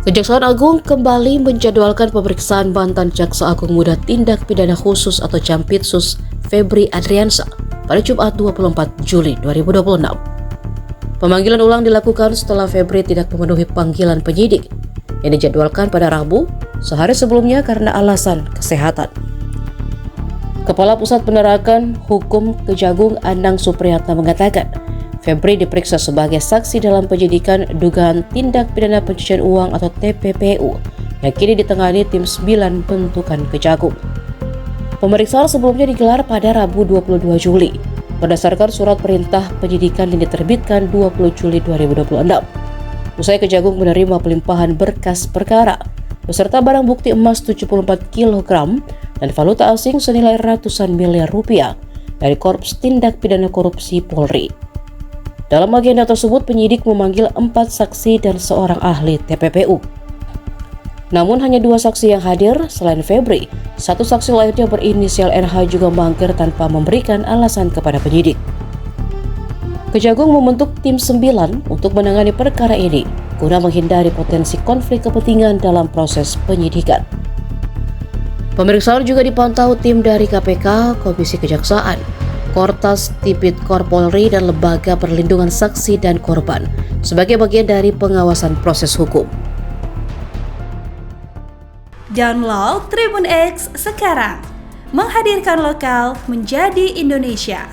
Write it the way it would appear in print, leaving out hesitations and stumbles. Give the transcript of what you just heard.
Kejaksaan Agung kembali menjadwalkan pemeriksaan mantan Jaksa Agung Muda Tindak Pidana Khusus atau Jampitsus Febri Adriansyah pada Jumat 24 Juli 2026. Pemanggilan ulang dilakukan setelah Febri tidak memenuhi panggilan penyidik yang dijadwalkan pada Rabu sehari sebelumnya karena alasan kesehatan. Kepala Pusat Penerangan Hukum Kejagung Anang Supriyatna mengatakan, Febri diperiksa sebagai saksi dalam penyidikan dugaan tindak pidana pencucian uang atau TPPU yang kini ditangani tim 9 bentukan Kejagung. Pemeriksaan sebelumnya digelar pada Rabu 22 Juli berdasarkan surat perintah penyidikan yang diterbitkan 20 Juli 2026. Usai Kejagung menerima pelimpahan berkas perkara beserta barang bukti emas 74 kg dan valuta asing senilai ratusan miliar rupiah dari Korps Tindak Pidana Korupsi Polri. Dalam agenda tersebut, penyidik memanggil 4 saksi dan seorang ahli TPPU. Namun hanya 2 saksi yang hadir selain Febri. 1 saksi lainnya berinisial RH juga mangkir tanpa memberikan alasan kepada penyidik. Kejagung membentuk tim 9 untuk menangani perkara ini guna menghindari potensi konflik kepentingan dalam proses penyidikan. Pemeriksaan juga dipantau tim dari KPK, Komisi Kejaksaan, Kortas Tipikor Polri dan Lembaga Perlindungan Saksi dan Korban sebagai bagian dari pengawasan proses hukum. Download Tribun X sekarang, menghadirkan lokal menjadi Indonesia.